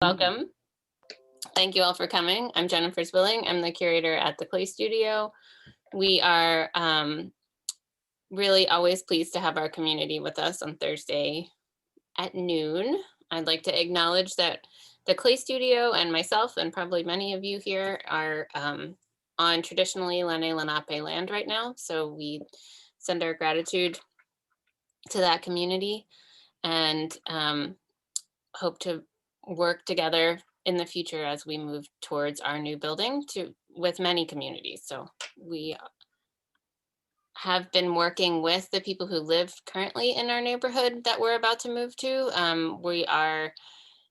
Welcome. Thank you all for coming. I'm Jennifer Spilling. I'm the curator at the Clay Studio. We are really always pleased to have our community with us on Thursday at noon. I'd like to acknowledge that the Clay Studio and myself, and probably many of you here, are on traditionally Lenni Lenape land right now. So we send our gratitude to that community and hope to work together in the future as we move towards our new building with many communities. So we have been working with the people who live currently in our neighborhood that we're about to move to. We are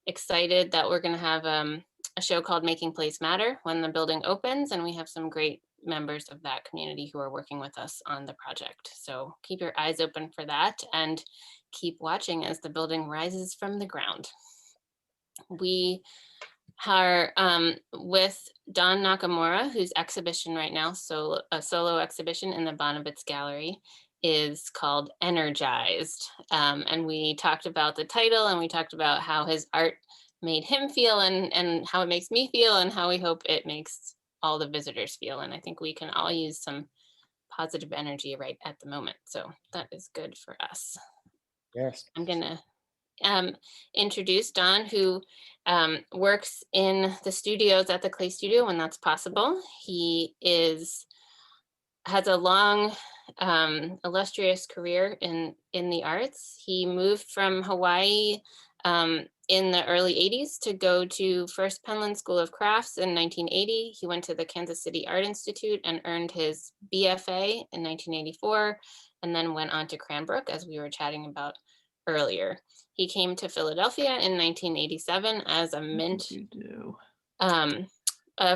excited that we're going to have a show called Making Place Matter when the building opens, and we have some great members of that community who are working with us on the project. So keep your eyes open for that and keep watching as the building rises from the ground. We are with Don Nakamura, whose exhibition right now, a solo exhibition in the Bonavitz Gallery, is called Energized. And we talked about the title, and we talked about how his art made him feel and how it makes me feel and how we hope it makes all the visitors feel. And I think we can all use some positive energy right at the moment. So that is good for us. Yes. I'm gonna introduce Don, who works in the studios at the Clay Studio when that's possible. He has a long, illustrious career in the arts. He moved from Hawaii in the early 80s to go to first Penland School of Crafts in 1980. He went to the Kansas City Art Institute and earned his BFA in 1984, and then went on to Cranbrook, as we were chatting about earlier. He came to Philadelphia in 1987 as a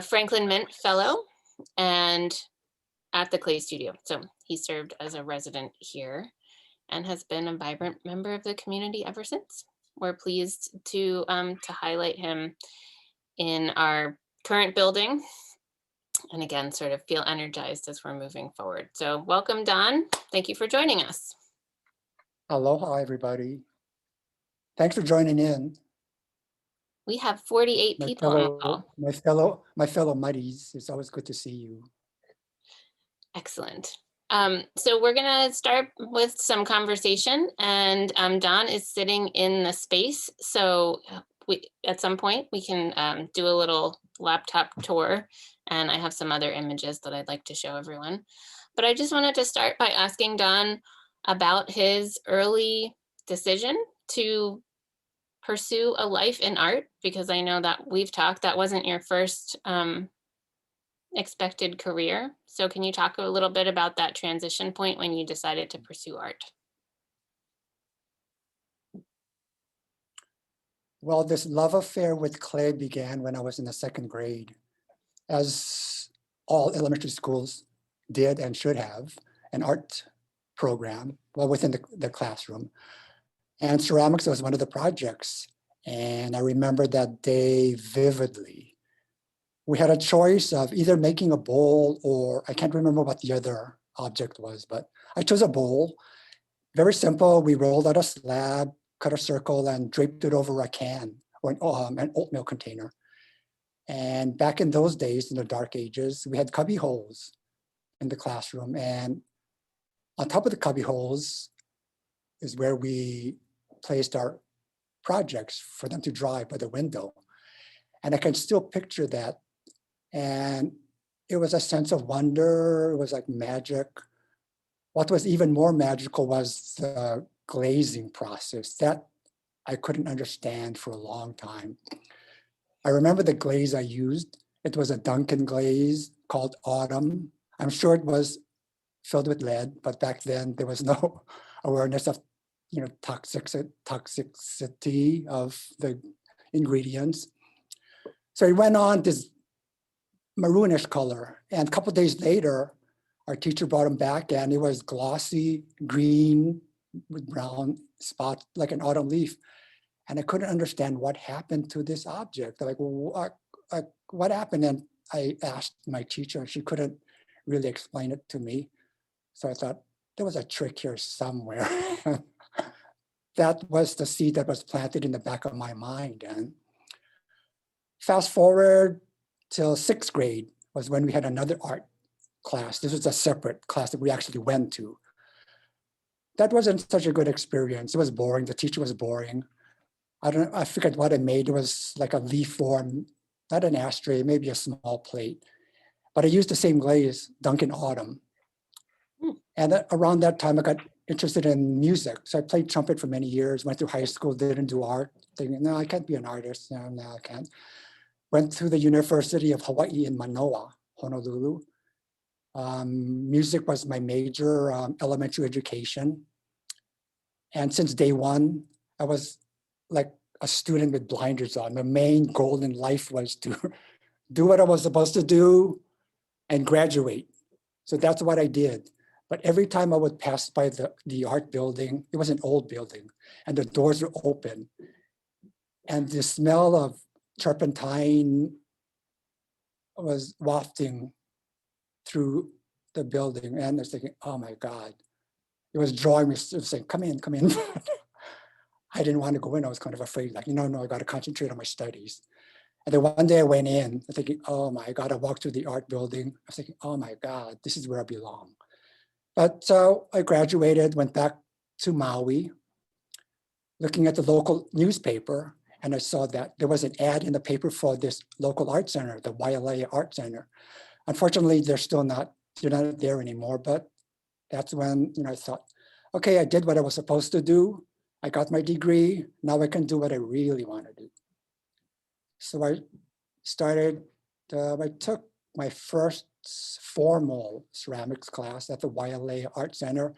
Franklin Mint Fellow and at the Clay Studio. So he served as a resident here and has been a vibrant member of the community ever since. We're pleased to highlight him in our current building, and again, sort of feel energized as we're moving forward. So welcome, Don. Thank you for joining us. Aloha, everybody. Thanks for joining in. We have 48 people on the call. My fellow Muddies. It's always good to see you. Excellent. So we're going to start with some conversation, and Don is sitting in the space. So at some point we can do a little laptop tour, and I have some other images that I'd like to show everyone. But I just wanted to start by asking Don about his early decision to pursue a life in art, because I know that we've talked, that wasn't your first expected career. So can you talk a little bit about that transition point when you decided to pursue art? Well, this love affair with clay began when I was in the second grade, as all elementary schools did and should have an art program, well, within the classroom. And ceramics was one of the projects. And I remember that day vividly. We had a choice of either making a bowl, or I can't remember what the other object was, but I chose a bowl. Very simple. We rolled out a slab, cut a circle, and draped it over a can or an oatmeal container. And back in those days, in the dark ages, we had cubby holes in the classroom. And on top of the cubby holes is where we placed our projects for them to dry by the window. And I can still picture that. And it was a sense of wonder. It was like magic. What was even more magical was the glazing process that I couldn't understand for a long time. I remember the glaze I used. It was a Duncan glaze called Autumn. I'm sure it was filled with lead, but back then there was no awareness of toxicity of the ingredients. So it went on this maroonish color. And a couple of days later, our teacher brought them back, and it was glossy green with brown spots, like an autumn leaf. And I couldn't understand what happened to this object. Like, what happened? And I asked my teacher, and she couldn't really explain it to me. So I thought there was a trick here somewhere. That was the seed that was planted in the back of my mind. And Fast forward till 6th grade was when we had another art class. This was a separate class that we actually went to. That wasn't such a good experience. It was boring. The teacher was boring. I forget what I made. It was like a leaf form, not an ashtray, maybe a small plate. But I used the same glaze, Dunkin' Autumn. And around that time, I got interested in music. So I played trumpet for many years, went through high school, didn't do art, thinking, no, I can't be an artist. No, I can't. Went to the University of Hawaii in Manoa, Honolulu. Music was my major, elementary education. And since day one, I was like a student with blinders on. My main goal in life was to do what I was supposed to do and graduate. So that's what I did. But every time I would pass by the art building, it was an old building, and the doors were open. And the smell of turpentine was wafting through the building. And I was thinking, oh my God. It was drawing me, it was saying, come in, come in. I didn't want to go in. I was kind of afraid, like, no, I got to concentrate on my studies. And then one day I went in, thinking, oh my God, I walked through the art building. I was thinking, oh my God, this is where I belong. But so I graduated, went back to Maui, looking at the local newspaper, and I saw that there was an ad in the paper for this local art center, the Wailea Art Center. Unfortunately, they're not there anymore, but that's when I thought, okay, I did what I was supposed to do. I got my degree. Now I can do what I really want to do. So I took my first formal ceramics class at the Wailea Art Center.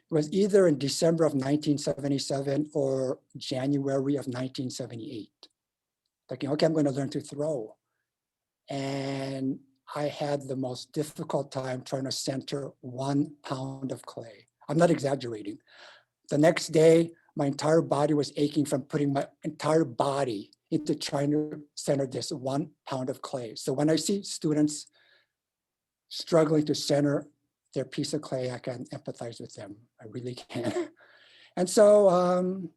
It was either in December of 1977 or January of 1978. Thinking, okay, I'm going to learn to throw. And I had the most difficult time trying to center 1 pound of clay. I'm not exaggerating. The next day, my entire body was aching from putting my entire body into trying to center this 1 pound of clay. So when I see students struggling to center their piece of clay, I can empathize with them. I really can. And so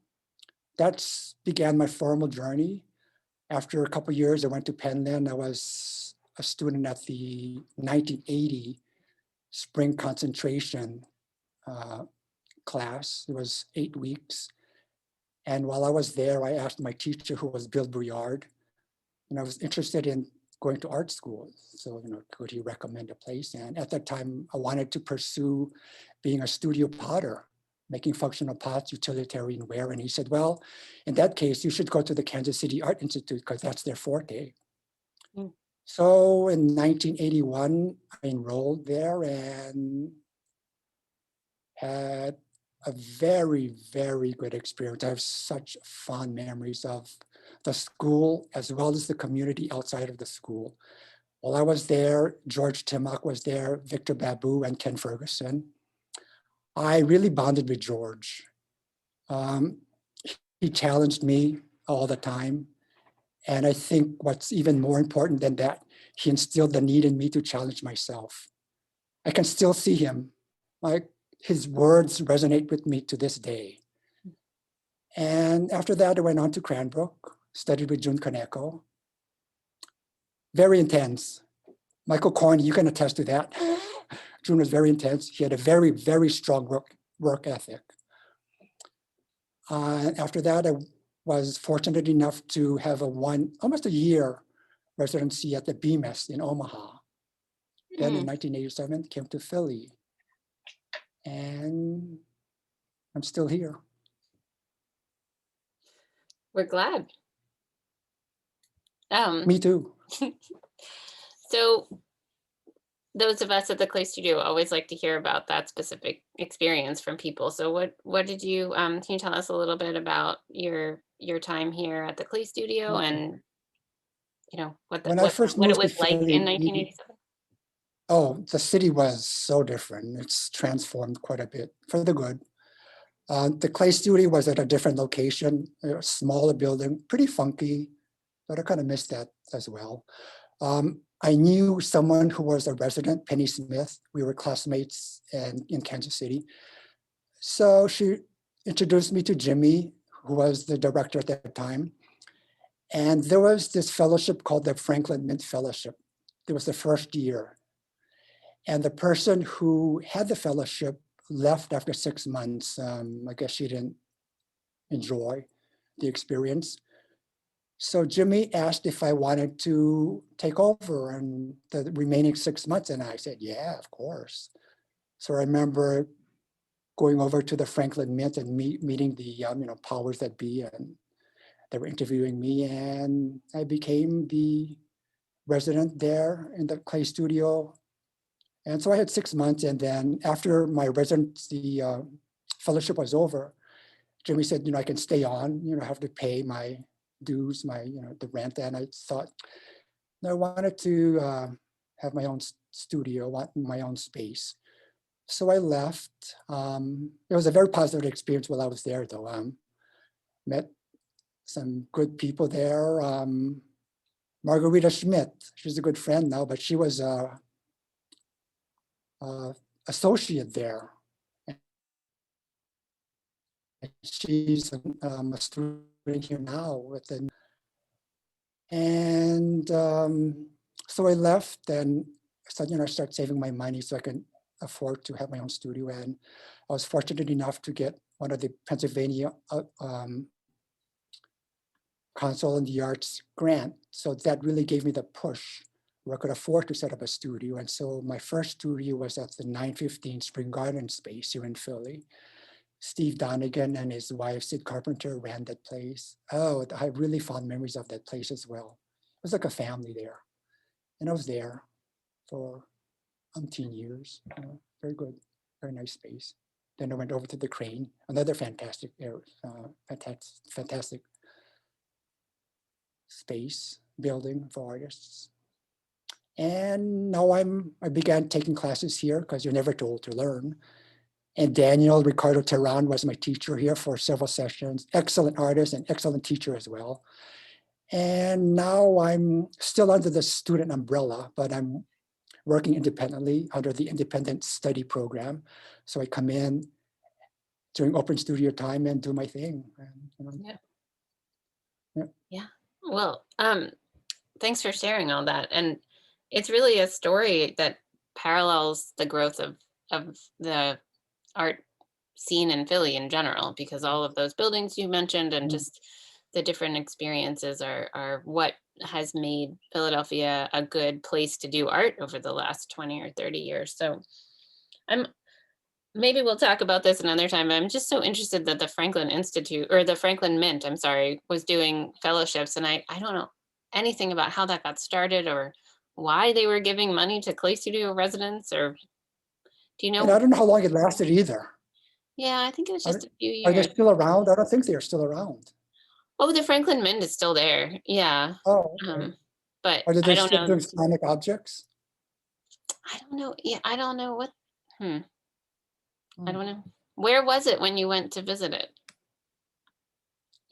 that began my formal journey. After a couple of years, I went to Penland. I was a student at the 1980 spring concentration class. It was 8 weeks. And while I was there, I asked my teacher, who was Bill Briard, and I was interested in going to art school. So, could he recommend a place? And at that time, I wanted to pursue being a studio potter, making functional pots, utilitarian ware. And he said, well, in that case, you should go to the Kansas City Art Institute because that's their forte. Mm. So in 1981, I enrolled there and had a very, very good experience. I have such fond memories of the school as well as the community outside of the school. While I was there, George Timmock was there, Victor Babu, and Ken Ferguson. I really bonded with George. He challenged me all the time. And I think what's even more important than that, he instilled the need in me to challenge myself. I can still see him. His words resonate with me to this day. And after that, I went on to Cranbrook, studied with Jun Kaneko. Very intense. Michael Corney, you can attest to that. Jun was very intense. He had a very, very strong work ethic. After that, I was fortunate enough to have almost a year residency at the BMS in Omaha. Then in 1987, came to Philly. And I'm still here. We're glad. Me too. So those of us at the Clay Studio always like to hear about that specific experience from people. So what did you, can you tell us a little bit about your time here at the Clay Studio and, what it was like in 1987? Oh, the city was so different. It's transformed quite a bit for the good. The Clay Studio was at a different location, a smaller building, pretty funky, but I kind of missed that as well. I knew someone who was a resident, Penny Smith. We were classmates in Kansas City. So she introduced me to Jimmy, who was the director at that time. And there was this fellowship called the Franklin Mint Fellowship. It was the first year. And the person who had the fellowship left after 6 months. I guess she didn't enjoy the experience. So Jimmy asked if I wanted to take over and the remaining 6 months. And I said, yeah, of course. So I remember going over to the Franklin Mint and meeting the powers that be, and they were interviewing me, and I became the resident there in the clay studio. And so I had 6 months, and then after my residency fellowship was over, Jimmy said, I can stay on, have to pay my dues, the rent. And I thought, I wanted to have my own studio, want my own space. So I left. It was a very positive experience while I was there, though. Met some good people there. Margarita Schmidt, she's a good friend now, but she was a associate there. She's a student here now and so I left and I started saving my money so I can afford to have my own studio. And I was fortunate enough to get one of the Pennsylvania Council on the Arts grant. So that really gave me the push where I could afford to set up a studio. And so my first studio was at the 915 Spring Garden space here in Philly. Steve Donegan and his wife, Sid Carpenter, ran that place. Oh, I have really fond memories of that place as well. It was like a family there. And I was there for umpteen years. Very good, very nice space. Then I went over to the Crane, another fantastic space, building for artists. And now I began taking classes here because you're never too old to learn. And Daniel Ricardo Terran was my teacher here for several sessions. Excellent artist and excellent teacher as well. And now I'm still under the student umbrella, but I'm working independently under the independent study program. So I come in during open studio time and do my thing. Yeah. Well, thanks for sharing all that. And it's really a story that parallels the growth of the art scene in Philly in general, because all of those buildings you mentioned and just the different experiences are what has made Philadelphia a good place to do art over the last 20 or 30 years. So maybe we'll talk about this another time, but I'm just so interested that the Franklin Institute, or the Franklin Mint, I'm sorry, was doing fellowships. And I don't know anything about how that got started or why they were giving money to clay studio residents, or do you know? And I don't know how long it lasted either. Yeah, I think it was just a few Are they years. still around? I don't think they are still around. Oh, the Franklin Mint is still there. Yeah. Oh, okay. But Are they I don't still know. doing ceramic objects? I don't know. Yeah, I don't know what. I Hmm. don't know. Where was it when you went to visit it?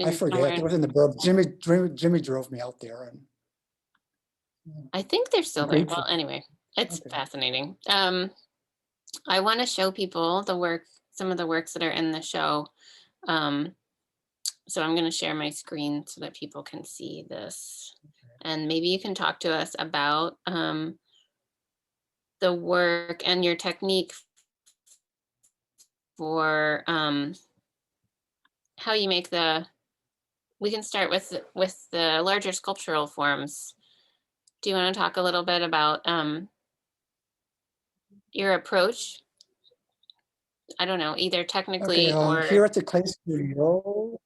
I Somewhere forget. It was in the burbs. Jimmy drove me out there, and I think they're still I'm there. grateful. Well, anyway, it's Okay. fascinating. I want to show people some of the works that are in the show. So I'm going to share my screen so that people can see this. And maybe you can talk to us about the work and your technique for how you make we can start with the larger sculptural forms. Do you want to talk a little bit about your approach? I don't know, either technically Okay. or Here at the clay studio,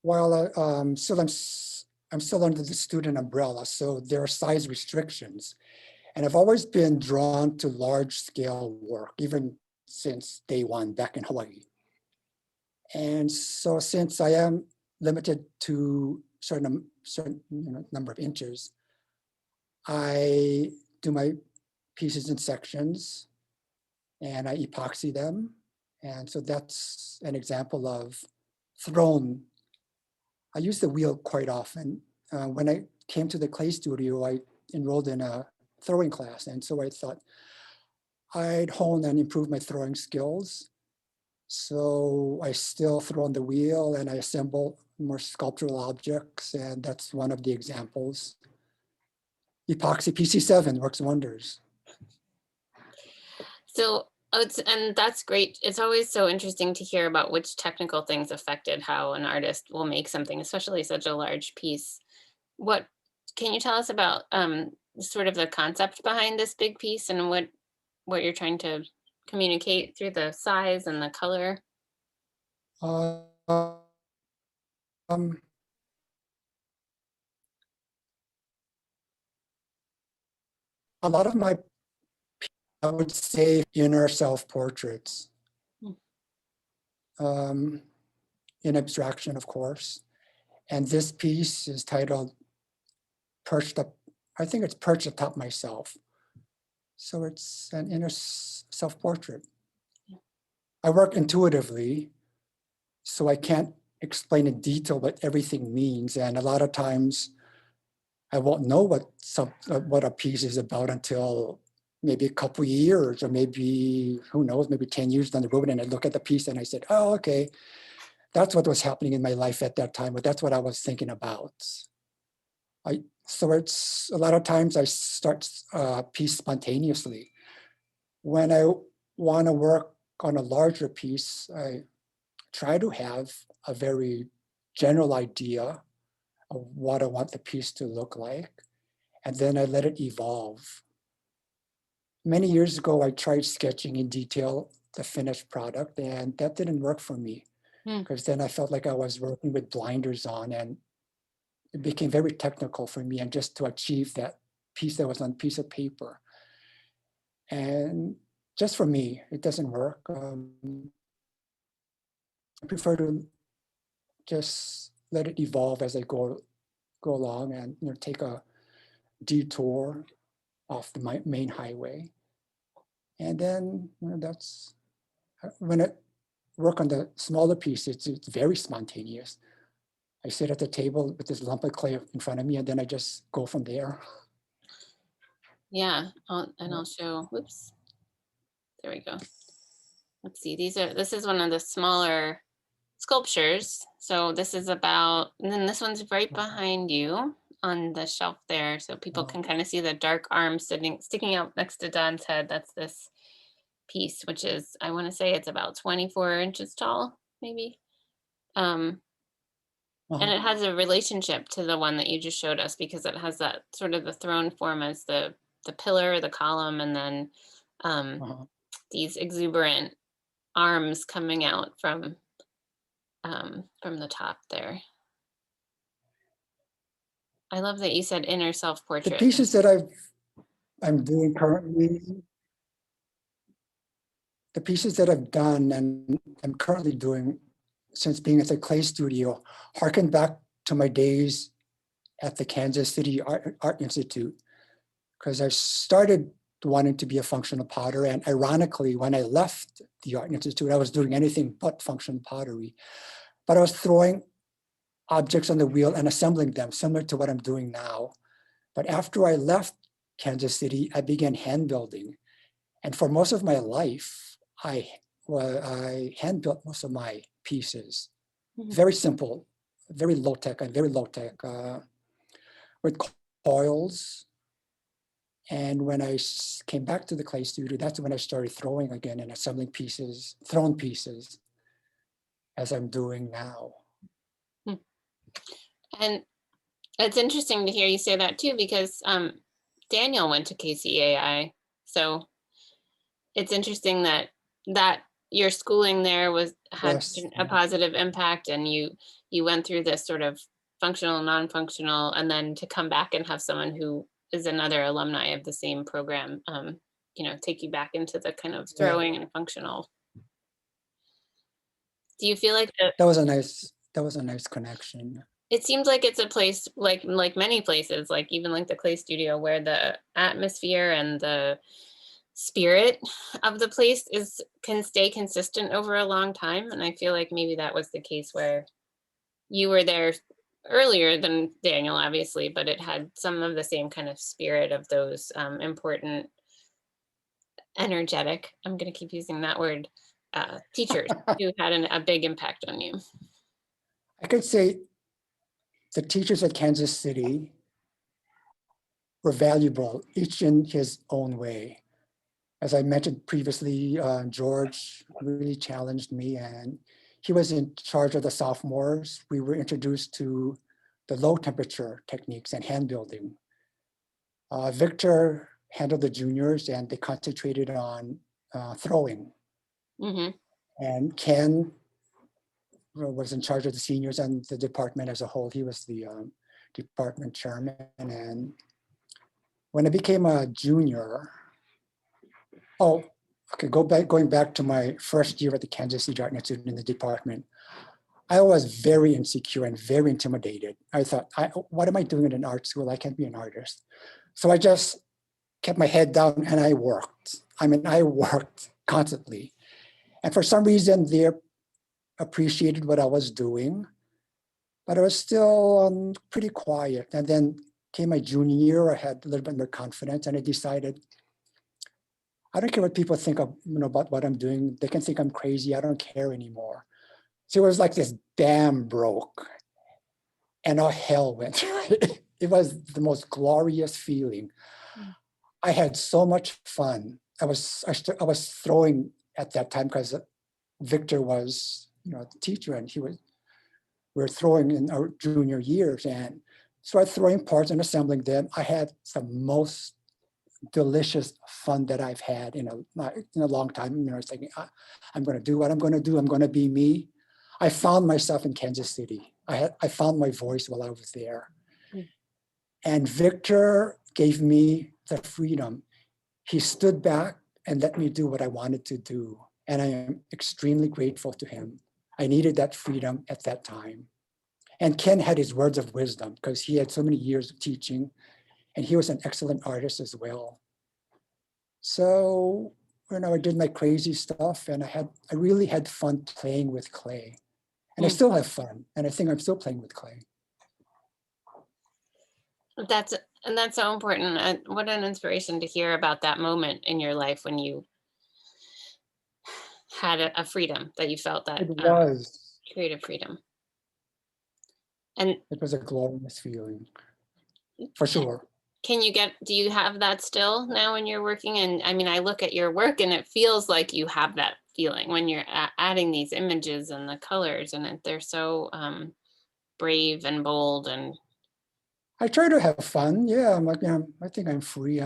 while I'm still under the student umbrella, so there are size restrictions. And I've always been drawn to large scale work, even since day one back in Hawaii. And so since I am limited to certain number of inches, I do my pieces in sections and I epoxy them. And so that's an example of thrown. I use the wheel quite often. When I came to the clay studio, I enrolled in a throwing class. And so I thought I'd hone and improve my throwing skills. So I still throw on the wheel and I assemble more sculptural objects, and that's one of the examples. Epoxy PC7 works wonders. So, and that's great. It's always so interesting to hear about which technical things affected how an artist will make something, especially such a large piece. What can you tell us about sort of the concept behind this big piece and what you're trying to communicate through the size and the color? Uh, um, a lot of my, I would say, inner self-portraits, Mm. um, in abstraction, of course. And this piece is titled Perched Up, I think it's Perched Atop Myself. So it's an inner self-portrait. I work intuitively, so I can't explain in detail what everything means. And a lot of times I won't know what a piece is about until maybe a couple years, or maybe, who knows, maybe 10 years down the road. And I look at the piece and I said, oh, okay, that's what was happening in my life at that time, but that's what I was thinking about. So it's a lot of times I start a piece spontaneously. When I want to work on a larger piece, I try to have a very general idea of what I want the piece to look like, and then I let it evolve. Many years ago, I tried sketching in detail the finished product, and that didn't work for me, Hmm. because then I felt like I was working with blinders on, and it became very technical for me, and just to achieve that piece that was on a piece of paper. And just for me, it doesn't work. I prefer to just let it evolve as I go along, and take a detour off the main highway. And then that's when I work on the smaller piece, it's very spontaneous. I sit at the table with this lump of clay in front of me, and then I just go from there. Yeah, I'll show. Whoops, there we go. Let's see. This is one of the smaller sculptures. So this is about, and then this one's right behind you on the shelf there, so people can kind of see the dark arms sticking out next to Don's head. That's this piece, which is, I want to say it's about 24 inches tall, maybe. And Uh-huh, it has a relationship to the one that you just showed us, because it has that sort of the throne form as the pillar, the column, and then uh-huh. these exuberant arms coming out from the top there. I love that you said inner The self-portrait. pieces that I'm doing currently, the pieces that I've done and I'm currently doing since being at the clay studio harken back to my days at the Kansas City Art Institute, because I started wanting to be a functional potter. And ironically, when I left the Art Institute, I was doing anything but functional pottery. But I was throwing objects on the wheel and assembling them, similar to what I'm doing now. But after I left Kansas City, I began hand building. And for most of my life, I hand built most of my pieces. Mhm. Very simple, very low tech, with coils. And when I came back to the clay studio, that's when I started throwing again and assembling pieces, thrown pieces, as I'm doing now. Hmm. And it's interesting to hear you say that too, because Daniel went to KCAI. So it's interesting that your schooling there had Yes. a positive impact, and you went through this sort of functional, non-functional, and then to come back and have someone who is another alumni of the same program, take you back into the kind of Yeah, throwing and functional. Do you feel like that was a nice connection. it seems like it's a place like many places, like even like the clay studio, where the atmosphere and the spirit of the place can stay consistent over a long time. And I feel like maybe that was the case where you were there earlier than Daniel, obviously, but it had some of the same kind of spirit of those important, energetic, I'm going to keep using that word, teachers who had a big impact on you? I could say the teachers at Kansas City were valuable, each in his own way. As I mentioned previously, George really challenged me, and he was in charge of the sophomores. We were introduced to the low temperature techniques and hand building. Victor handled the juniors, and they concentrated on throwing. Hmm. And Ken was in charge of the seniors and the department as a whole. He was the department chairman. And when I became a junior, oh, okay, going back to my first year at the Kansas City Art Institute in the department, I was very insecure and very intimidated. I thought, what am I doing in an art school? I can't be an artist. So I just kept my head down and I worked. I worked constantly. And for some reason, they appreciated what I was doing, but I was still pretty quiet. And then came my junior year, I had a little bit more confidence, and I decided, I don't care what people think of, about what I'm doing. They can think I'm crazy. I don't care anymore. So it was like this dam broke and all hell went through it. It was the most glorious feeling. I had so much fun. I was throwing at that time because Victor was, the teacher, and we were throwing in our junior years, and started throwing parts and assembling them. I had the most delicious fun that I've had in a long time. I was thinking, I'm going to do what I'm going to do. I'm going to be me. I found myself in Kansas City. I found my voice while I was there. Mm. And Victor gave me the freedom. He stood back and let me do what I wanted to do. And I am extremely grateful to him. I needed that freedom at that time. And Ken had his words of wisdom because he had so many years of teaching, and he was an excellent artist as well. So, I did my crazy stuff, and I really had fun playing with clay. And I Mm. still have fun, and I think I'm still playing with clay. That's so important. And what an inspiration to hear about that moment in your life when you had a freedom, that you felt that creative freedom. And It was a glorious feeling, for sure. do you have that still now when you're working? And I look at your work and it feels like you have that feeling when you're adding these images and the colors, and they're so brave and bold. And I try to have fun. Yeah, I think I'm free.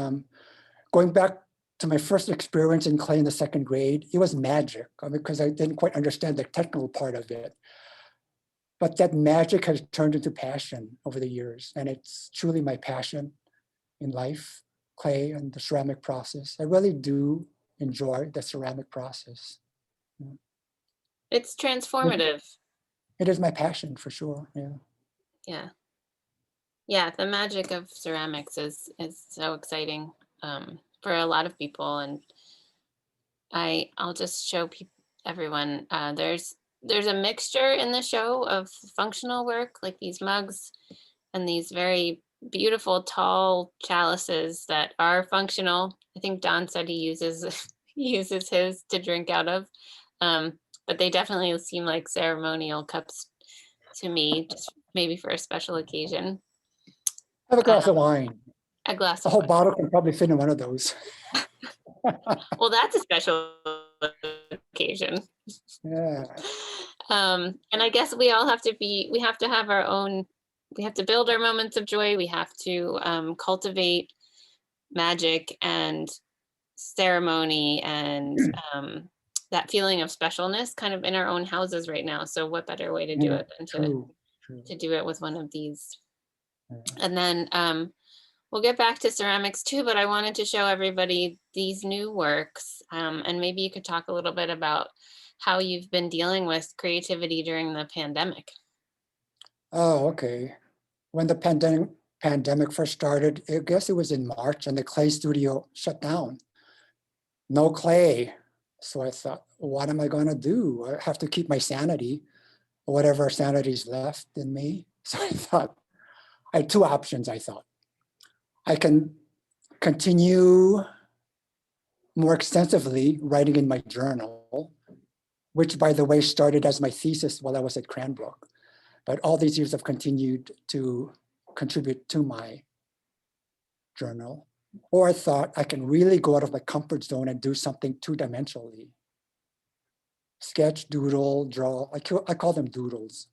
Going back to my first experience in clay in the second grade, it was magic because I didn't quite understand the technical part of it. But that magic has turned into passion over the years, and it's truly my passion in life, clay and the ceramic process. I really do enjoy the ceramic process. it's transformative. It is my passion for sure. Yeah. Yeah. Yeah, the magic of ceramics is so exciting for a lot of people. And I'll just show everyone. There's a mixture in the show of functional work, like these mugs and these very beautiful tall chalices that are functional. I think Don said he uses he uses his to drink out of, but they definitely seem like ceremonial cups to me, just maybe for a special occasion. Have a glass of wine. A glass A of whole wine. bottle can probably fit in one of those. Well, that's a special occasion. Yeah. And I guess we all have to we have to have our own, we have to build our moments of joy. We have to cultivate magic and ceremony and that feeling of specialness kind of in our own houses right now. So what better way to do Yeah, it than true. to do it with one of these? Yeah. And then we'll get back to ceramics too, but I wanted to show everybody these new works. And maybe you could talk a little bit about how you've been dealing with creativity during the pandemic. Oh, okay. When the pandemic first started, I guess it was in March, and the clay studio shut down. No clay. So I thought, what am I going to do? I have to keep my sanity, whatever sanity is left in me. So I thought, I had two options, I thought. I can continue more extensively writing in my journal, which by the way started as my thesis while I was at Cranbrook. But all these years I've continued to contribute to my journal. Or I thought I can really go out of my comfort zone and do something two-dimensionally. Sketch, doodle, draw, I call them doodles.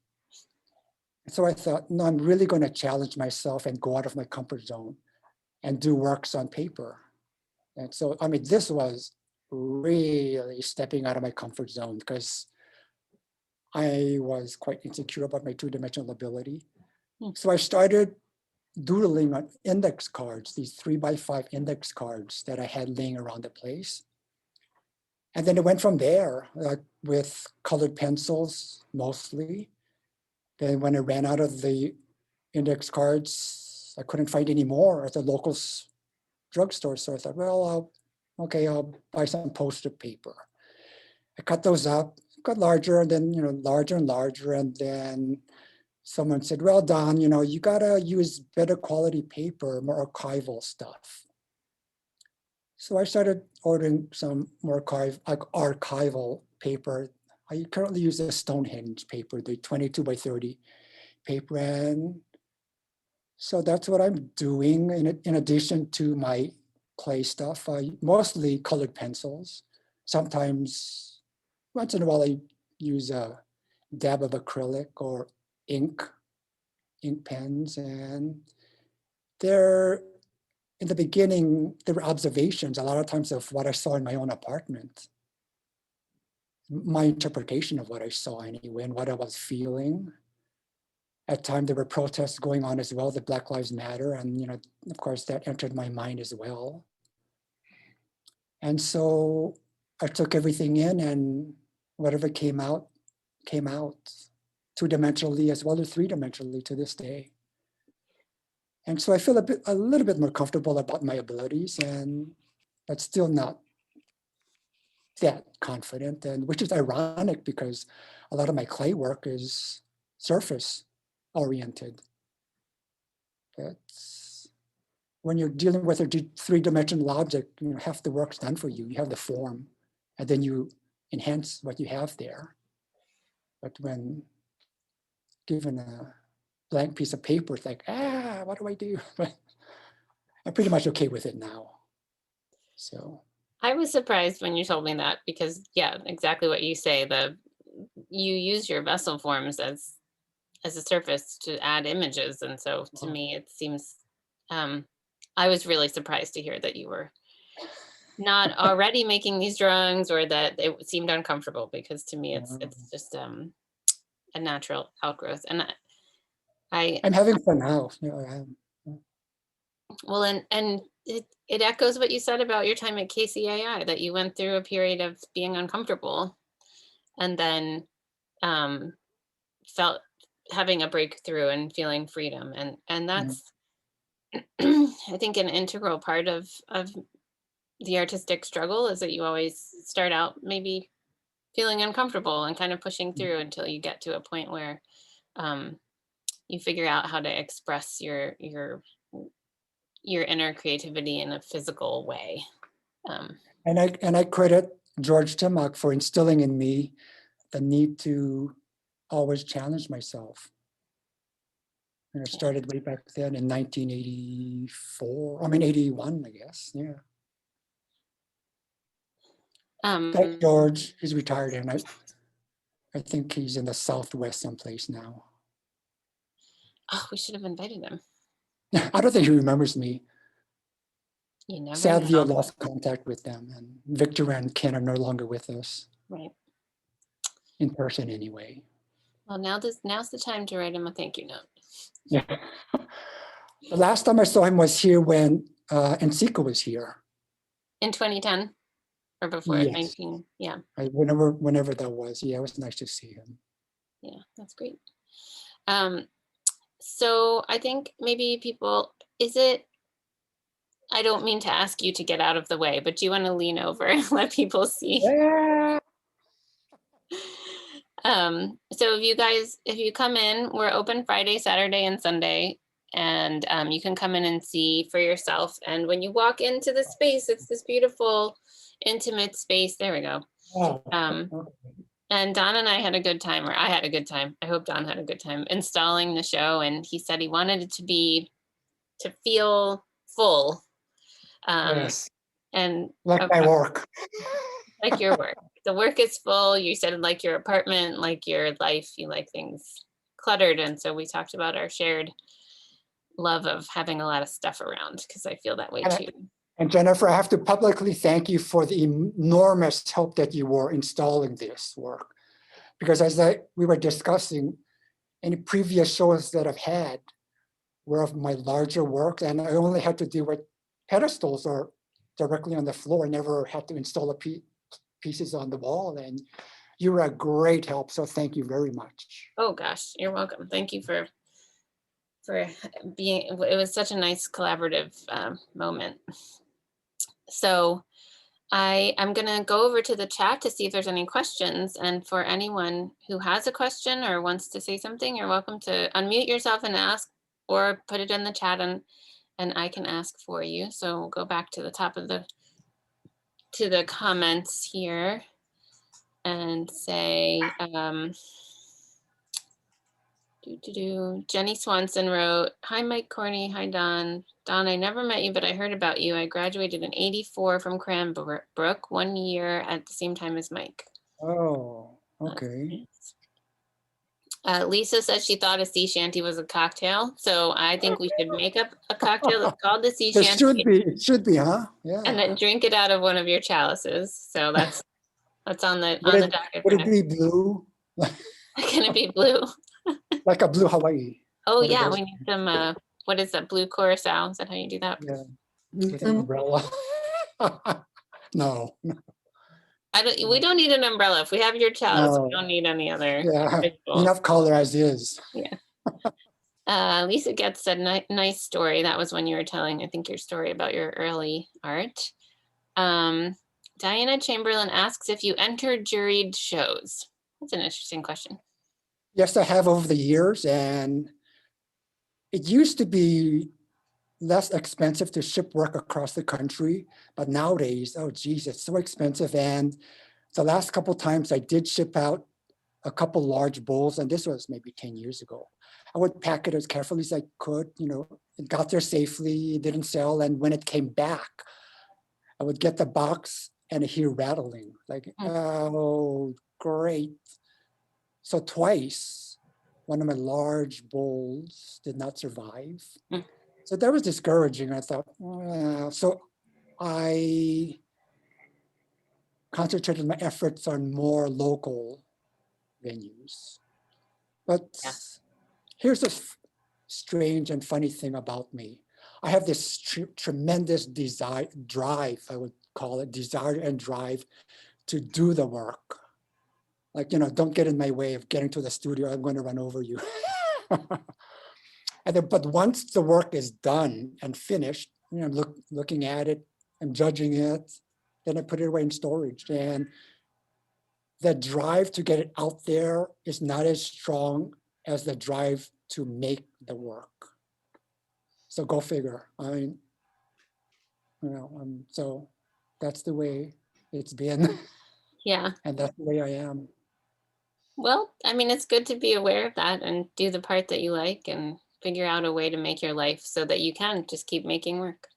So I thought, no, I'm really going to challenge myself and go out of my comfort zone and do works on paper. And so, I mean, this was really stepping out of my comfort zone because I was quite insecure about my two-dimensional ability. So I started doodling on index cards, these 3x5 index cards that I had laying around the place. And then it went from there with colored pencils mostly. Then when I ran out of the index cards, I couldn't find any more at the local drugstore. So I thought, well, I'll buy some poster paper. I cut those up, got larger, and then larger and larger. And then someone said, well, Don, you gotta use better quality paper, more archival stuff. So I started ordering some more archival paper. I currently use a Stonehenge paper, the 22x30 paper. And so that's what I'm doing in addition to my clay stuff. I mostly colored pencils. Sometimes, once in a while, I use a dab of acrylic or ink pens. And in the beginning, there were observations a lot of times of what I saw in my own apartment. My interpretation of what I saw anyway and what I was feeling. At times there were protests going on as well, the Black Lives Matter. And, of course, that entered my mind as well. And so I took everything in and whatever came out two-dimensionally as well as three-dimensionally to this day. And so I feel a little bit more comfortable about my abilities, but still not that confident, and which is ironic because a lot of my clay work is surface oriented. That's when you're dealing with a three-dimensional object, half the work's done for you. You have the form, and then you enhance what you have there. But when given a blank piece of paper, it's like, what do I do? But I'm pretty much okay with it now. So I was surprised when you told me that because, yeah, exactly what you say. You use your vessel forms as a surface to add images, and so to me, it seems. I was really surprised to hear that you were not already making these drawings, or that it seemed uncomfortable. Because to me, it's just a natural outgrowth, and I'm having fun now. Well, and it echoes what you said about your time at KCAI, that you went through a period of being uncomfortable and then felt having a breakthrough and feeling freedom. And that's, I think, an integral part of the artistic struggle, is that you always start out maybe feeling uncomfortable and kind of pushing through until you get to a point where you figure out how to express your inner creativity in a physical way. And I credit George Timmock for instilling in me the need to always challenge myself. And I started way back then in 81, I guess. Yeah. Thank George. He's retired, and I think he's in the Southwest someplace now. Oh, we should have invited him. I don't think he remembers me. You never Sadly, know. I lost contact with them, and Victor and Ken are no longer with us. Right. In person, anyway. Well, now's the time to write him a thank you note. Yeah. The last time I saw him was here when Ensika was here. In 2010 or before? Yes. 19, yeah. Whenever that was. Yeah, it was nice to see him. Yeah, that's great. So I think maybe I don't mean to ask you to get out of the way, but do you want to lean over and let people see? Yeah. So if you come in, we're open Friday, Saturday, and Sunday, and you can come in and see for yourself. And when you walk into the space, it's this beautiful, intimate space. There we go. Oh, And And Don and I had a good time, or I had a good time. I hope Don had a good time installing the show. And he said he wanted it to feel full. Yes, And like my work. like your work. The work is full. You said like your apartment, like your life, you like things cluttered. And so we talked about our shared love of having a lot of stuff around, because I feel that way too. And Jennifer, I have to publicly thank you for the enormous help that you were installing this work. Because as we were discussing, any previous shows that I've had were of my larger work, and I only had to deal with pedestals or directly on the floor. I never had to install pieces on the wall, and you were a great help. So thank you very much. Oh gosh, you're welcome. Thank you for being, it was such a nice collaborative moment. So I'm gonna go over to the chat to see if there's any questions. And for anyone who has a question or wants to say something, you're welcome to unmute yourself and ask, or put it in the chat and I can ask for you. So we'll go back to the top of the comments here and say, Jenny Swanson wrote, "Hi, Mike Corney. Hi, Don. Don, I never met you, but I heard about you. I graduated in '84 from Cranbrook, 1 year at the same time as Mike." Oh, okay. Lisa says she thought a sea shanty was a cocktail. So I think we should make up a cocktail that's called the sea It shanty. it should be, huh? Yeah. And then drink it out of one of your chalices. So that's on the docket. Would it be blue? Can it be blue? Like a blue Hawaii? Oh yeah, we need some, what is that, blue curacao? Is that how you do that? Yeah, with an umbrella. No. We don't need an umbrella. If we have your chalice, we don't need any other. Yeah, visual. enough color as is. Yeah. Lisa Getz said, nice story. That was when you were telling, I think, your story about your early art. Diana Chamberlain asks if you entered juried shows. That's an interesting question. Yes, I have over the years, and it used to be less expensive to ship work across the country, but nowadays, oh geez, it's so expensive. And the last couple times I did ship out a couple large bowls, and this was maybe 10 years ago. I would pack it as carefully as I could, it got there safely, it didn't sell. And when it came back, I would get the box and I hear rattling, like, oh, great. So twice, one of my large bowls did not survive. So that was discouraging. I thought, well, so I concentrated my efforts on more local venues. But here's a strange and funny thing about me. I have this tremendous drive, I would call it, desire and drive to do the work. Like, don't get in my way of getting to the studio, I'm going to run over you. But once the work is done and finished, looking at it and judging it, then I put it away in storage. And the drive to get it out there is not as strong as the drive to make the work. So go figure. I mean, so that's the way it's been. Yeah. And that's the way I am. Well, I mean, it's good to be aware of that and do the part that you like and figure out a way to make your life so that you can just keep making work.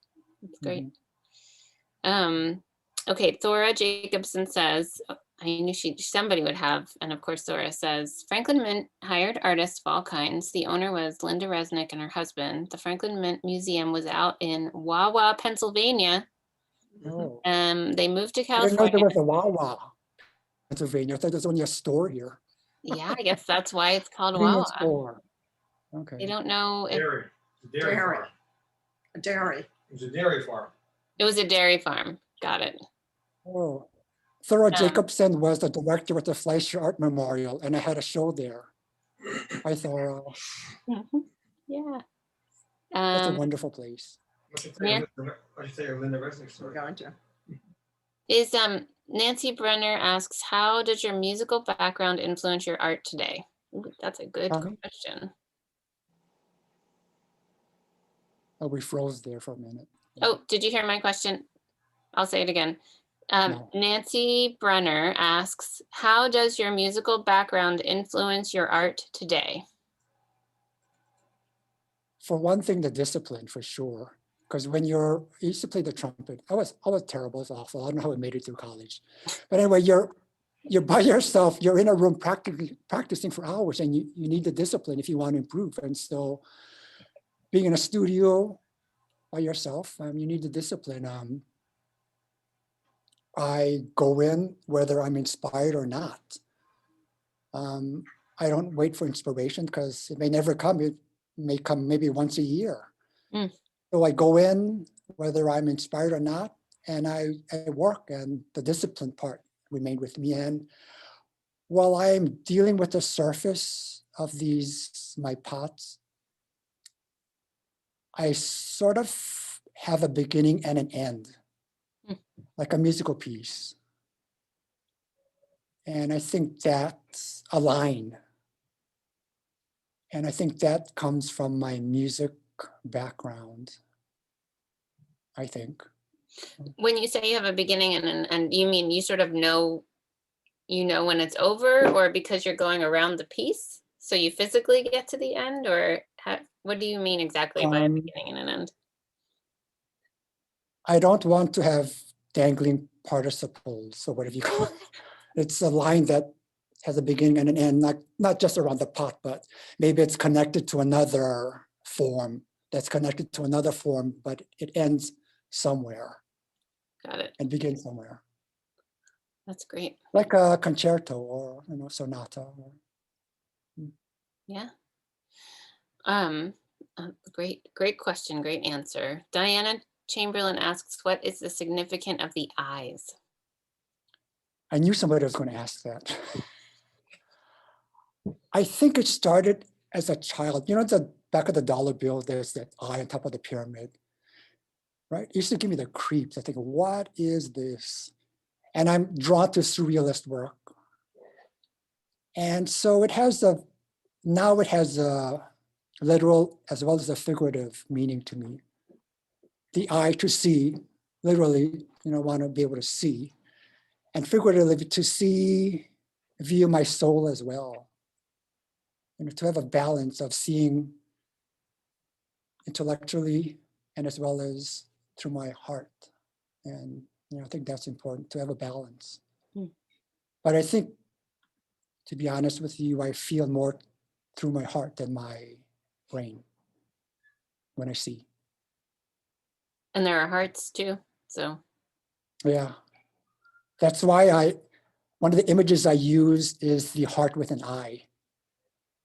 It's great. Okay, Thora Jacobson says, I knew somebody would have, and of course Thora says, Franklin Mint hired artists of all kinds. The owner was Linda Resnick and her husband. The Franklin Mint Museum was out in Wawa, Pennsylvania. Oh. They moved to I didn't California. know there was a Wawa, Pennsylvania. I thought there's only a store here. Yeah, I guess that's why it's called Wawa. Okay. They don't know. Dairy. Farm. A dairy. It was a dairy farm. It was a dairy farm. Got it. Oh, Thora Jacobson was the director at the Fleischer Art Memorial, and I had a show there. Hi, Thora. Yeah. That's a wonderful place. What you say of Linda Resnick's story? We're going to. Is Nancy Brenner asks, how does your musical background influence your art today? Ooh, that's a good question. Oh, we froze there for a minute. Oh, did you hear my question? I'll say it again. No. Nancy Brenner asks, how does your musical background influence your art today? For one thing, the discipline for sure. Because when I used to play the trumpet, I was terrible, it was awful. I don't know how I made it through college. But anyway, you're by yourself, you're in a room practicing for hours, and you need the discipline if you want to improve. And so being in a studio by yourself, you need the discipline. I go in whether I'm inspired or not. I don't wait for inspiration because it may never come. It may come maybe once a year. Mm. So I go in whether I'm inspired or not, and I work, and the discipline part remained with me. And while I'm dealing with the surface of my pots, I sort of have a beginning and an end, like a musical piece. And I think that's a line. And I think that comes from my music background, I think. When you say you have a beginning and an end, you mean you sort of know, when it's over, or because you're going around the piece, so you physically get to the end, or what do you mean exactly by a beginning and an end? I don't want to have dangling participles, or whatever you call it. It's a line that has a beginning and an end, not just around the pot, but maybe it's connected to another form that's connected to another form, but it ends somewhere. Got it. And begins somewhere. That's great. Like a concerto or sonata. Yeah. Great question, great answer. Diana Chamberlain asks, what is the significance of the eyes? I knew somebody was going to ask that. I think it started as a child. At the back of the dollar bill, there's that eye on top of the pyramid, right? It used to give me the creeps. I think, what is this? And I'm drawn to surrealist work. And so now it has a literal as well as a figurative meaning to me. The eye to see, literally, want to be able to see. And figuratively to view my soul as well. To have a balance of seeing intellectually and as well as through my heart. And I think that's important, to have a balance. But I think, to be honest with you, I feel more through my heart than my brain when I see. And there are hearts too, so. Yeah, that's why one of the images I use is the heart with an eye.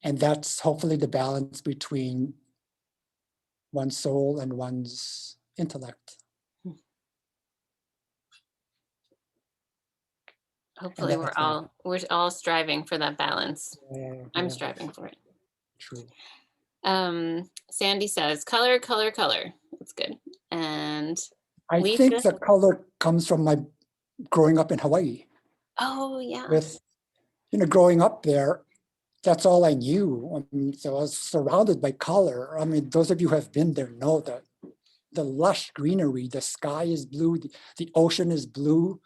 And that's hopefully the balance between one's soul and one's intellect. Hopefully we're all striving for that balance. Yeah, I'm striving for it. True. Sandy says, color, color, color. That's good. And I Lisa? think the color comes from my growing up in Hawaii. Oh, yeah. With, growing up there, that's all I knew. So I was surrounded by color. Those of you who have been there know that the lush greenery, the sky is blue, the ocean is blue,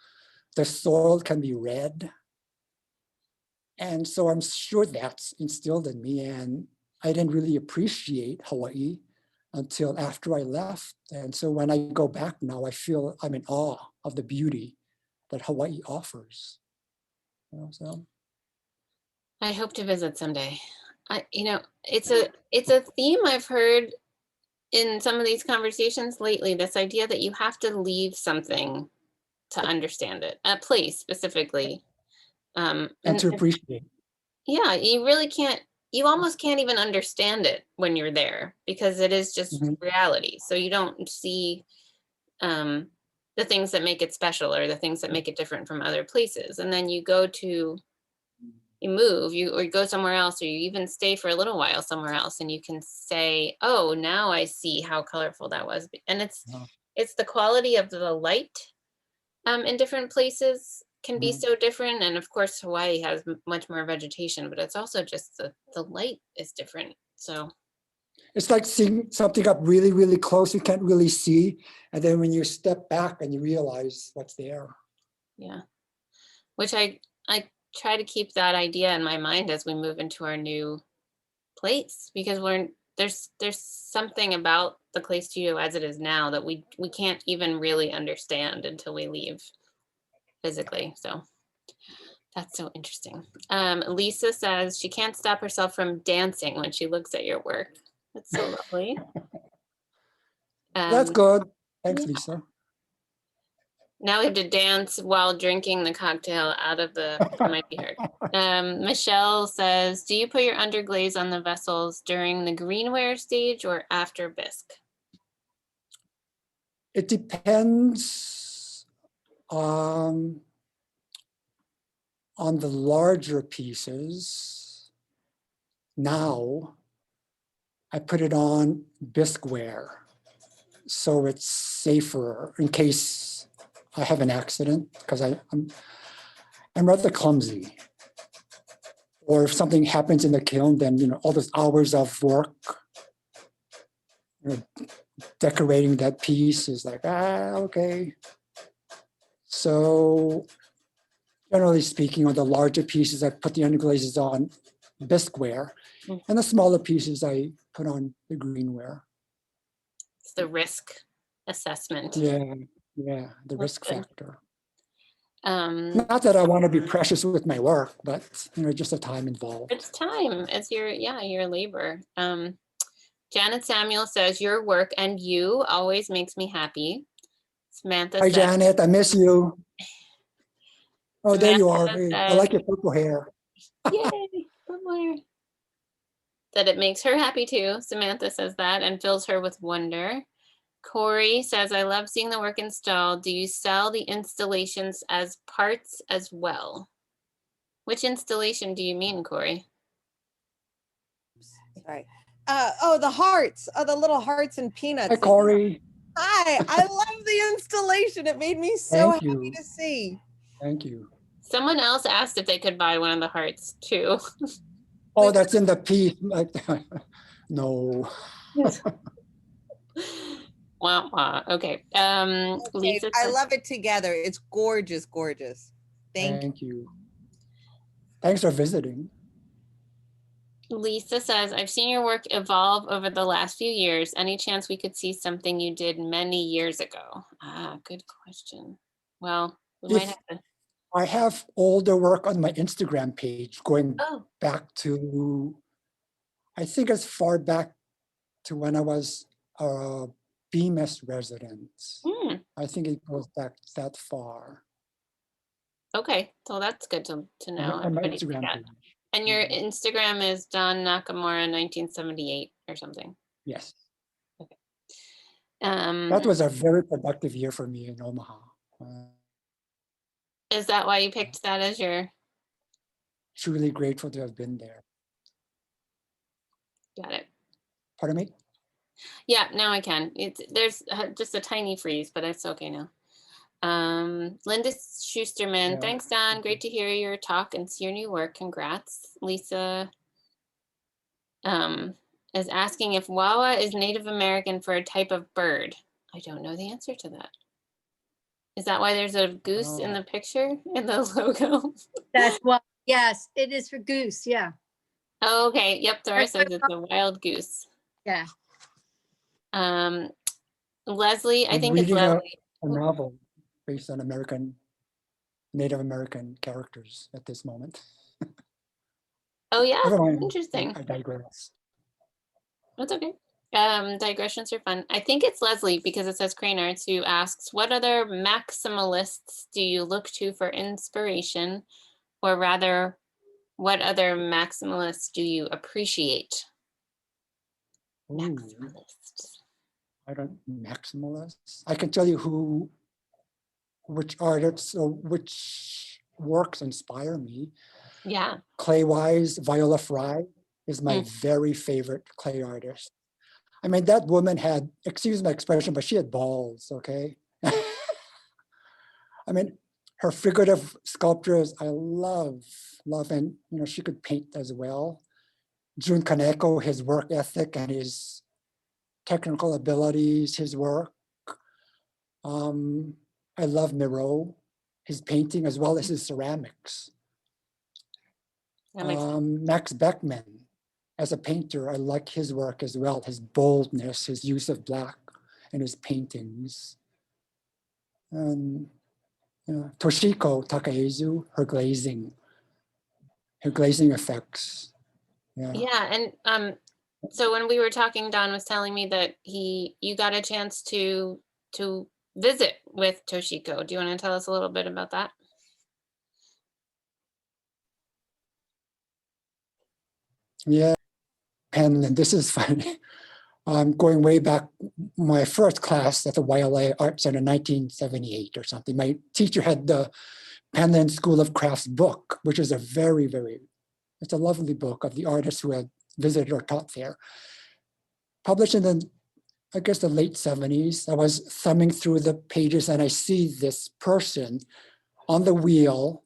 the soil can be red. And so I'm sure that's instilled in me. And I didn't really appreciate Hawaii until after I left. And so when I go back now, I feel I'm in awe of the beauty that Hawaii offers. So I hope to visit someday. It's a theme I've heard in some of these conversations lately, this idea that you have to leave something to understand it, a place specifically. And to appreciate. Yeah, you almost can't even understand it when you're there, because it is just reality. So you don't see the things that make it special or the things that make it different from other places. And then you move, or you go somewhere else, or you even stay for a little while somewhere else, and you can say, oh, now I see how colorful that was. And it's the quality of the light in different places can be so different. And of course, Hawaii has much more vegetation, but it's also just the light is different. So it's like seeing something up really, really close, you can't really see. And then when you step back and you realize what's there. Yeah. Which I try to keep that idea in my mind as we move into our new place, because there's something about the clay studio as it is now that we can't even really understand until we leave physically. So that's so interesting. Lisa says she can't stop herself from dancing when she looks at your work. That's so lovely. That's Um, good. Thanks, yeah. Lisa. Now we have to dance while drinking the cocktail out of the, it might be hard. Michelle says, do you put your underglaze on the vessels during the greenware stage or after bisque? It depends on the larger pieces. Now, I put it on bisqueware, so it's safer in case I have an accident, because I'm rather clumsy. Or if something happens in the kiln, then all those hours of work, decorating that piece is like, okay. So generally speaking, on the larger pieces, I put the underglazes on bisqueware, Mhm. and the smaller pieces I put on the greenware. It's the risk assessment. Yeah, the That's risk good. factor. Um, Not that I want to be precious with my work, but just the time involved. it's time. It's your labor. Janet Samuel says, your work and you always makes me happy. Samantha Hi, says, Janet, I miss you. Oh, there you are. Samantha Hey, I says, like your purple hair. yay, somewhere. That it makes her happy too. Samantha says that and fills her with wonder. Corey says, I love seeing the work installed. Do you sell the installations as parts as well? Which installation do you mean, Corey? Sorry. Oh, the hearts. Oh, the little hearts and peanuts. Hi, Corey. Hi, I love the installation. It made me so Thank happy you. to see. Thank you. Someone else asked if they could buy one of the hearts too. Oh, that's in the piece. No. Wah, wah. Okay. Okay, Lisa I says, love it together. It's gorgeous, gorgeous. Thank you. Thank you. Thanks for visiting. Lisa says, I've seen your work evolve over the last few years. Any chance we could see something you did many years ago? Ah, good question. Well, we might If have to. I have older work on my Instagram page going Oh, back to, I think as far back to when I was a BMS resident. hmm. I think it goes back that far Okay. So that's good to know. on my Everybody see Instagram that. page. And your Mhm. Instagram is Don Nakamura 1978 or something. Yes, Um, that was a very productive year for me in Omaha. is that why you picked that as your, Truly grateful to have been there. got it. Pardon me? Yeah, now I can. There's just a tiny freeze, but it's okay now. Linda Schusterman, Yeah. thanks, Don. Great to hear your talk and see your new work. Congrats. Lisa is asking if Wawa is Native American for a type of bird. I don't know the answer to that. Is that why there's a goose in Oh. the picture in the logo? That's what, yes, it is for goose. Yeah. Oh, okay. Yep. Dora That's says it's a wild goose. Yeah. Leslie, I I'm think it's reading a Leslie. novel based on Native American characters at this moment. Oh, yeah. Never mind. Interesting. I digress. That's okay. Digressions are fun. I think it's Leslie because it says Crane Arts, who asks, what other maximalists do you look to for inspiration? Or rather, what other maximalists do you appreciate? Ooh, Maximalists. I don't maximalists. I can tell you which artists or which works inspire me. Yeah. Clay-wise, Viola Fry is my very favorite clay artist. I mean, that woman had, excuse my expression, but she had balls, okay? I mean, her figurative sculptures, I love, and she could paint as well. Jun Kaneko, his work ethic and his technical abilities, his work. I love Miro. his painting as well as his ceramics. That makes sense. Max Beckmann, as a painter, I like his work as well, his boldness, his use of black in his paintings. And Toshiko Takaezu, her glazing effects. Yeah. Yeah, and so when we were talking, Don was telling me that you got a chance to visit with Toshiko. Do you want to tell us a little bit about that? Yeah, and this is funny. Going way back, my first class at the YLA Art Center in 1978 or something, my teacher had the Penland School of Crafts book, which is a very, it's a lovely book of the artists who had visited or taught there. Published in the, I guess, the late 70s. I was thumbing through the pages and I see this person on the wheel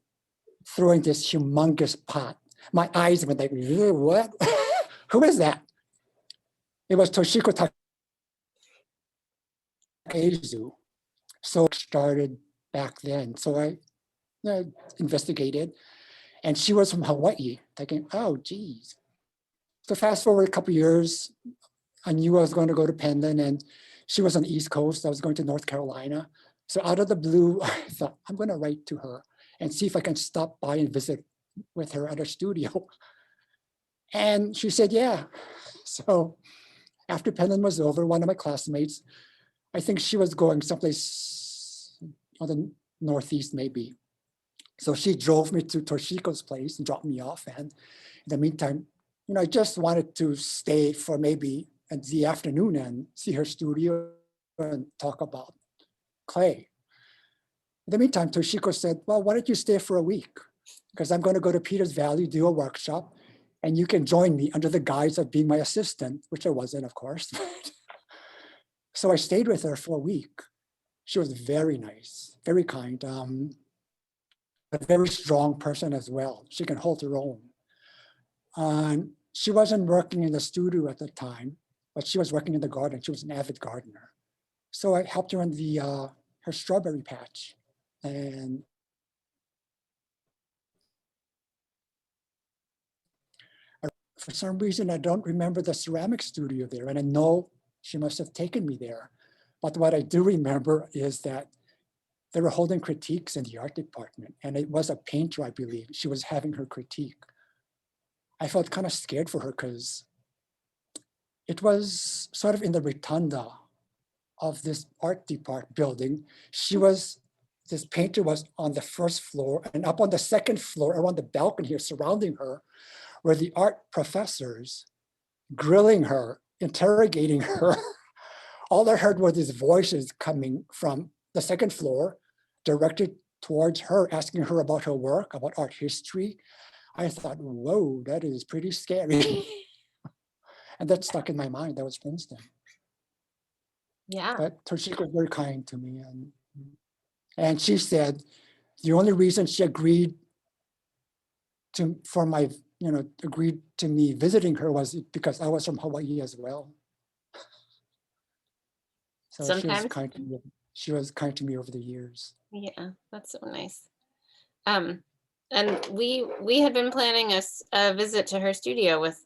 throwing this humongous pot. My eyes went like, what? Who is that? It was Toshiko Takaezu. So it started back then. So I investigated, and she was from Hawaii. Thinking, oh, geez. So fast forward a couple years, I knew I was going to go to Penland, and she was on the East Coast. I was going to North Carolina. So out of the blue, I thought, I'm going to write to her and see if I can stop by and visit with her at her studio. And she said, yeah. So after Penland was over, one of my classmates, I think she was going someplace on the Northeast maybe. So she drove me to Toshiko's place and dropped me off. And in the meantime, I just wanted to stay for maybe the afternoon and see her studio and talk about clay. In the meantime, Toshiko said, well, why don't you stay for a week? Because I'm going to go to Peters Valley, do a workshop, and you can join me under the guise of being my assistant, which I wasn't, of course. So I stayed with her for a week. She was very nice, very kind, a very strong person as well. She can hold her own. She wasn't working in the studio at the time, but she was working in the garden. She was an avid gardener. So I helped her in her strawberry patch. And for some reason, I don't remember the ceramic studio there. And I know she must have taken me there. But what I do remember is that they were holding critiques in the art department. And it was a painter, I believe. She was having her critique. I felt kind of scared for her because it was sort of in the rotunda of this art department building. This painter was on the first floor, and up on the second floor, around the balcony here surrounding her, were the art professors grilling her, interrogating her. All I heard were these voices coming from the second floor, directed towards her, asking her about her work, about art history. I thought, whoa, that is pretty scary. And that stuck in my mind. That was Princeton. Yeah. But Toshiko was very kind to me. And she said the only reason she agreed to me visiting her was because I was from Hawaii as well. So Sometimes, she was kind to me over the years. yeah, that's so nice. And we had been planning a visit to her studio with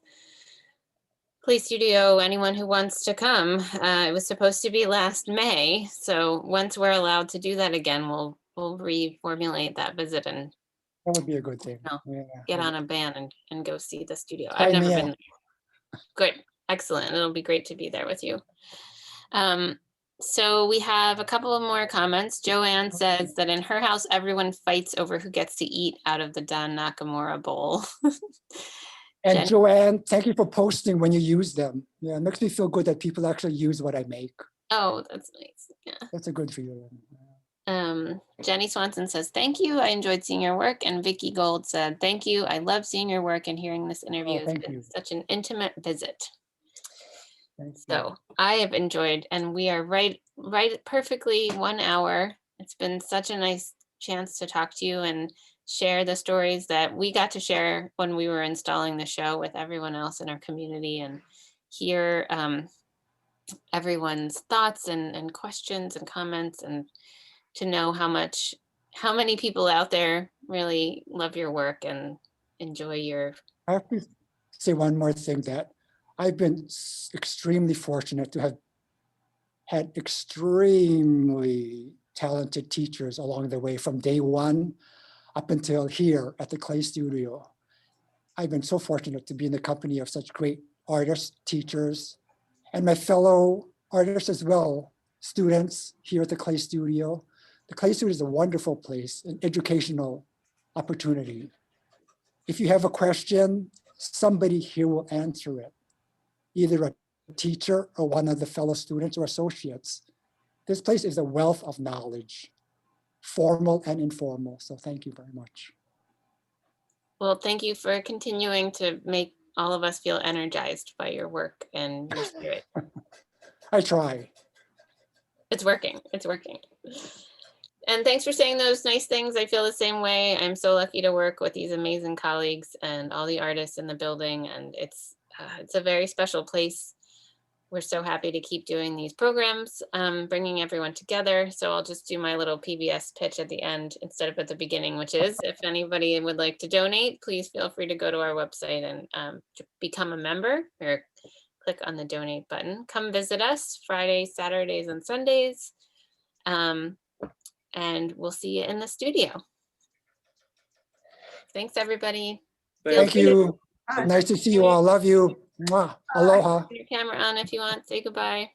Play Studio, anyone who wants to come. It was supposed to be last May. So once we're allowed to do that again, we'll reformulate that visit and That would be a good thing. get on a van and go see the studio. Sign I've never me been up. there. Good, excellent. It'll be great to be there with you. So we have a couple of more comments. Joanne says that in her house, everyone fights over who gets to eat out of the Don Nakamura bowl. And Jen- Joanne, thank you for posting when you use them. Yeah, it makes me feel good that people actually use what I make. Oh, that's nice. Yeah. That's a good feeling. Jenny Swanson says, thank you. I enjoyed seeing your work. And Vicky Gold said, thank you. I love seeing your work and hearing this interview. Oh, It's thank been you. such an intimate visit. Thank you. So I have enjoyed, and we are right perfectly 1 hour. It's been such a nice chance to talk to you and share the stories that we got to share when we were installing the show with everyone else in our community, and hear everyone's thoughts and questions and comments, and to know how much how many people out there really love your work and enjoy your, I have to say one more thing, that I've been extremely fortunate to have had extremely talented teachers along the way from day one up until here at the Clay Studio. I've been so fortunate to be in the company of such great artists, teachers, and my fellow artists as well, students here at the Clay Studio. The Clay Studio is a wonderful place, an educational opportunity. If you have a question, somebody here will answer it, either a teacher or one of the fellow students or associates. This place is a wealth of knowledge, formal and informal. So thank you very much. well, thank you for continuing to make all of us feel energized by your work and your spirit. I try. It's working. It's working. And thanks for saying those nice things. I feel the same way. I'm so lucky to work with these amazing colleagues and all the artists in the building. And it's a very special place. We're so happy to keep doing these programs, bringing everyone together. So I'll just do my little PBS pitch at the end instead of at the beginning, which is if anybody would like to donate, please feel free to go to our website and to become a member or click on the donate button. Come visit us Fridays, Saturdays, and Sundays. And we'll see you in the studio. Thanks, everybody. Feel Thank free to you. Nice to see you all. Love you. Mwah. Aloha. put your camera on if you want. Say goodbye.